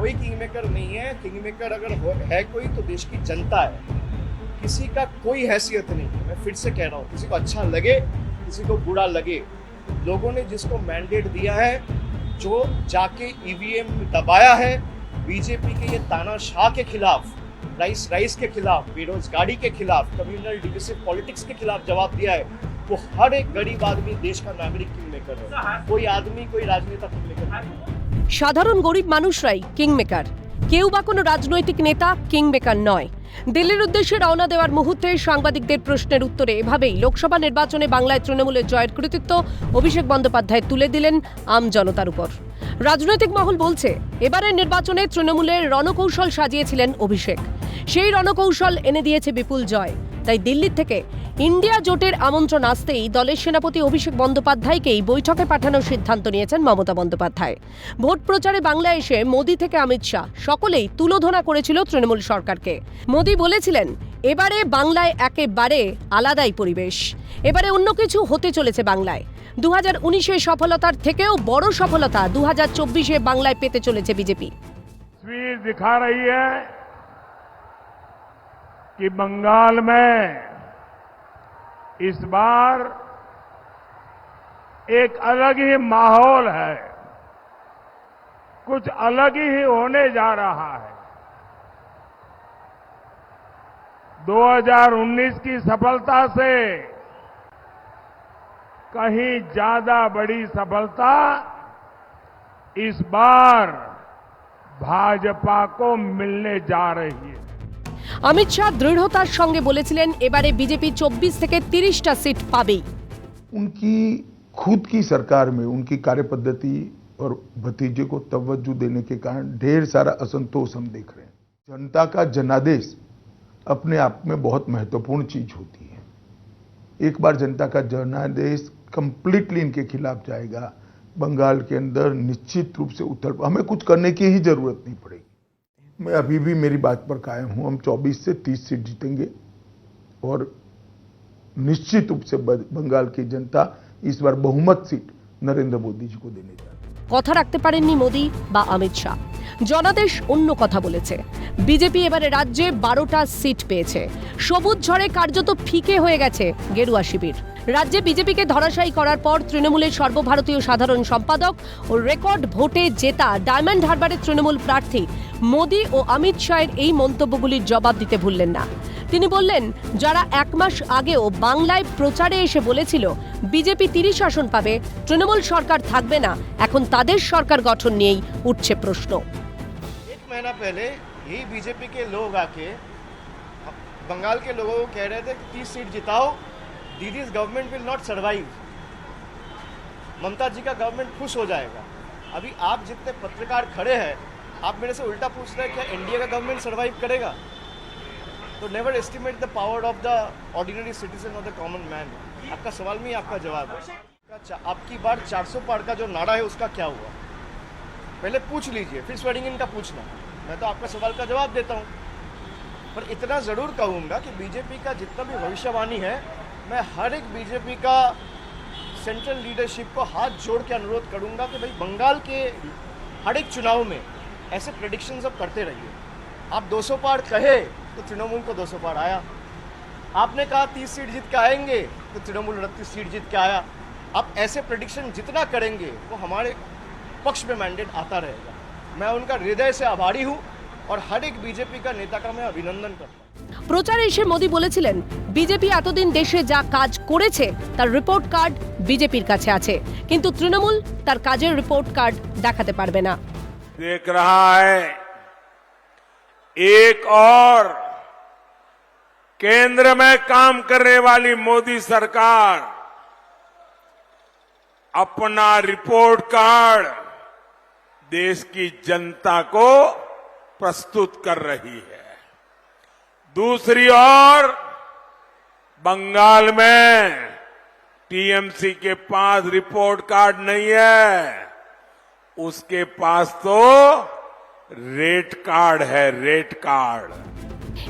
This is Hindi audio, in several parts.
कोई किंग मेकर नहीं है। किंग मेकर अगर है कोई तो देश की जनता है। किसी का कोई हैसियत नहीं है। मैं फिर से कह रहा हूँ, किसी को अच्छा लगे किसी को बुरा लगे, लोगों ने जिसको मैंडेट दिया है, जो जाके ईवीएम दबाया है, बीजेपी के ये तानाशाह के खिलाफ, राइस के खिलाफ, बेरोजगारी के खिलाफ, कम्युनल डिविसिव पॉलिटिक्स के खिलाफ जवाब दिया है, वो हर एक गरीब आदमी देश का नागरिक किंग मेकर है। कोई आदमी कोई राजनेता किंग मेकर नहीं। সাধারণ গরিব মানুষরাই কিংমেকার, কেউ বা কোনো রাজনৈতিক নেতা কিংমেকার নয়। দিল্লির উদ্দেশ্যে রওনা দেওয়ার মুহূর্তে সাংবাদিকদের প্রশ্নের উত্তরে এভাবেই লোকসভা নির্বাচনে বাংলায় তৃণমূলের জয়ের কৃতিত্ব অভিষেক বন্দ্যোপাধ্যায় তুলে দিলেন আম জনতার উপর। রাজনৈতিক মহল বলছে, এবারের নির্বাচনে তৃণমূলের রণকৌশল সাজিয়েছিলেন অভিষেক, সেই রণকৌশল এনে দিয়েছে বিপুল জয়। তাই দিল্লি থেকে ইন্ডিয়া জোটের আমন্ত্রণ আসতেই দলের সেনাপতি অভিষেক বন্দ্যোপাধ্যায়কেই বৈঠকে পাঠানোর সিদ্ধান্ত নিয়েছেন মমতা বন্দ্যোপাধ্যায়। ভোট প্রচারে বাংলায় এসে মোদি থেকে অমিত শাহ সকলেই তুলোধনা করেছিল তৃণমূল সরকারকে। মোদি বলেছিলেন, এবারে বাংলায় একেবারে আলাদাই পরিবেশ, এবারে অন্য কিছু হতে চলেছে বাংলায়। 2019-এ সফলতার থেকেও বড় সফলতা 2024-এ বাংলায় পেতে চলেছে বিজেপি। तस्वीर दिखा रही है कि बंगाल में इस बार एक अलग ही माहौल है, कुछ अलग ही होने जा रहा है। 2019 की सफलता से कहीं ज्यादा बड़ी सफलता इस बार भाजपा को मिलने जा रही है। অমিত শাহ দৃঢ়তার সঙ্গে বলেছিলেন, এবারে বিজেপি 24 থেকে 30টা সিট পাবেই। उनकी खुद की सरकार में उनकी कार्यपद्धति और भतीजे को तवज्जो देने के कारण ढेर सारा असंतोष हम देख रहे हैं। जनता का जनादेश अपने आप में बहुत महत्वपूर्ण चीज होती है। एक बार जनता का जनादेश कंप्लीटली इनके खिलाफ जाएगा, बंगाल के अंदर निश्चित रूप से उथल, हमें कुछ करने की ही जरूरत नहीं पड़ेगी। मैं अभी भी मेरी बात पर कायम हूं, हम 24 से 30 सीट जीतेंगे और निश्चित रूप से बंगाल की जनता इस बार बहुमत सीट नरेंद्र मोदी जी को देने जा रही है। কথা রাখতে পারেননি মোদি বা অমিত শাহ। জনাদেশ অন্য কথা বলেছে। বিজেপি এবারে রাজ্যে 12টা সিট পেয়েছে। সবুজ ঝড়ে কার্যত ফিকে হয়ে গেছে গেরুয়া শিবির। রাজ্যে বিজেপিকে ধরাশায়ী করার পর তৃণমূলের সর্বভারতীয় সাধারণ সম্পাদক ও রেকর্ড ভোটে জেতা ডায়মন্ড হারবারের তৃণমূল প্রার্থী মোদি ও অমিত শাহের এই মন্তব্যগুলির জবাব দিতে ভুললেন না। তিনি বললেন, যারা এক মাস আগেও বাংলায় প্রচারে এসে বলেছিল বিজেপি 30 আসন পাবে, তৃণমূল সরকার থাকবে না, এখন তাদের সরকার গঠন নিয়েই উঠছে প্রশ্ন। एक महीना पहले यही बीजेपी के लोग आके बंगाल के लोगों को कह रहे थे कि 30 सीट जिताओ, Didi's government will not survive, Mamata ji का गवर्नमेंट खुश हो जाएगा। अभी आप जितने पत्रकार खड़े हैं, आप मेरे से उल्टा पूछ रहे हैं क्या एनडीए का गवर्नमेंट सर्वाइव करेगा? तो never estimate the power of the ordinary citizen और द कॉमन मैन। आपका सवाल में ही आपका जवाब है। आपकी बार 400 पार का जो नारा है उसका क्या हुआ, पहले पूछ लीजिए, फिर स्वेरिंग इन का पूछना। मैं तो आपका सवाल का जवाब देता हूँ, पर इतना जरूर कहूँगा कि बीजेपी का जितना भी भविष्यवाणी है, मैं हर एक बीजेपी का सेंट्रल लीडरशिप को हाथ जोड़ के अनुरोध करूँगा कि भाई बंगाल के हर एक चुनाव में ऐसे प्रेडिक्शंस अब करते रहिए। आप 200 पार कहे तो तृणमूल को 200 पार आया, आपने कहा 30 सीट जीत के आएंगे तो तृणमूल 29 सीट जीत के आया। आप ऐसे प्रेडिक्शन जितना करेंगे वो हमारे पक्ष में मैंडेट आता रहेगा। मैं उनका हृदय से आभारी हूँ और हर एक बीजेपी का नेता का मैं अभिनंदन करता हूँ। প্রচারে এসে মোদি বলেছিলেন, বিজেপি এতদিন দেশে যা কাজ করেছে তার রিপোর্ট কার্ড বিজেপির কাছে আছে, কিন্তু তৃণমূল তার কাজের রিপোর্ট কার্ড দেখাতে পারবে না। देख रहा है एक और केंद्र में काम करने वाली मोदी सरकार अपना रिपोर्ट कार्ड देश की जनता को प्रस्तुत कर रही है। दूसरी ओर बंगाल में टीएमसी के पास रिपोर्ट कार्ड नहीं है, उसके पास तो रेड कार्ड है, रेड कार्ड।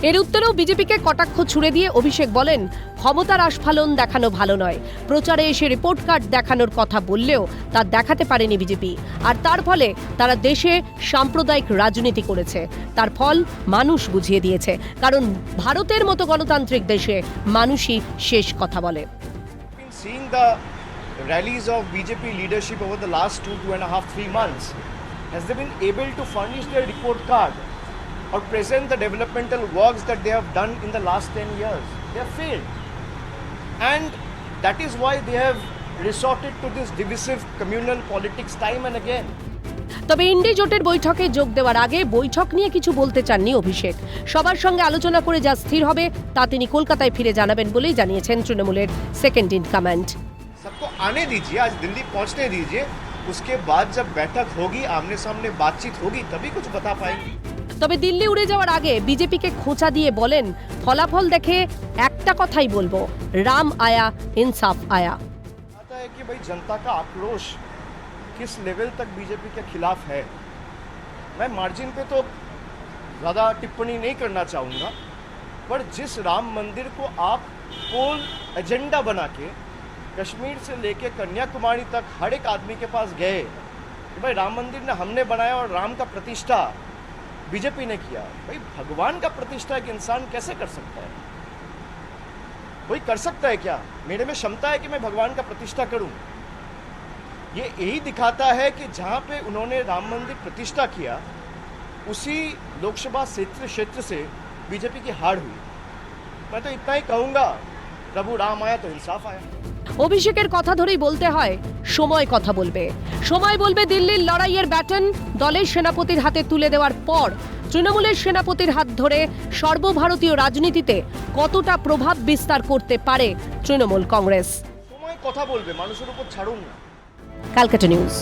এর উত্তরেও বিজেপিকে কটাক্ষ ছুড়ে দিয়ে অভিষেক বলেন, ক্ষমতার আস্ফালন দেখানো ভালো নয়। প্রচারে এসে রিপোর্ট কার্ড দেখানোর কথা বললেও তা দেখাতে পারেনি বিজেপি, আর তার ফলে তারা দেশে সাম্প্রদায়িক রাজনীতি করেছে। তার ফল মানুষ বুঝিয়ে দিয়েছে, কারণ ভারতের মতো গণতান্ত্রিক দেশে মানুষই শেষ কথা বলে। Been seeing the rallies of BJP leadership over the last 2.5, 3 months. Has they been able to furnish their report card or present the developmental works that they have done in the last 10 years? They have failed. And that is why they have resorted to this divisive communal politics time and again. তবে ইন্ডি জোটের বৈঠকে যোগ দেওয়ার আগে বৈঠক নিয়ে কিছু বলতে চাননি অভিষেক। সবার সঙ্গে আলোচনা করে যা স্থির হবে তা তিনি কলকাতায় ফিরে জানাবেন বলেই জানিয়েছেন তৃণমূলের সেকেন্ড ইন কমান্ড। सबको आने दीजिए, आज दिल्ली पहुंचने दीजिए, उसके बाद जब बैठक होगी, आमने सामने बातचीत होगी, तभी कुछ बता पाएंगे। তবে দিল্লি উড়ে যাওয়ার আগে বিজেপিকে খোঁচা দিয়ে বলেন, ফলাফল দেখে একটা কথাই বলবো, রাম আয়া ইনসাফ আয়া। आता है कि भाई जनता का आक्रोश किस लेवल तक बीजेपी के खिलाफ है। मैं मार्जिन पे तो ज़्यादा टिप्पणी नहीं करना चाहूँगा, पर जिस राम मंदिर को आप पोल एजेंडा बना के कश्मीर से लेके कन्याकुमारी तक हर एक आदमी के पास गए कि भाई राम मंदिर ने हमने बनाया और राम का प्रतिष्ठा बीजेपी ने किया। भाई भगवान का प्रतिष्ठा एक इंसान कैसे कर सकता है? कोई कर सकता है क्या? मेरे में क्षमता है कि मैं भगवान का प्रतिष्ठा करूं? ये यही दिखाता है कि जहां पे उन्होंने राम मंदिर प्रतिष्ठा किया, उसी लोकसभा क्षेत्र से बीजेपी की हार हुई। मैं तो इतना ही कहूंगा, प्रभु राम आया तो इंसाफ आया। অভিষেকের কথা ধরেই বলতে হয়, সময় কথা বলবে। সময় বলবে দিল্লির লড়াইয়ের ব্যাটন দলের সেনাপতির হাতে তুলে দেওয়ার পর তৃণমূলের সেনাপতির হাত ধরে সর্বভারতীয় রাজনীতিতে কতটা প্রভাব বিস্তার করতে পারে তৃণমূল কংগ্রেস। সময় কথা বলবে, মানুষের উপর ছাড়ুন না। ক্যালকাটা নিউজ।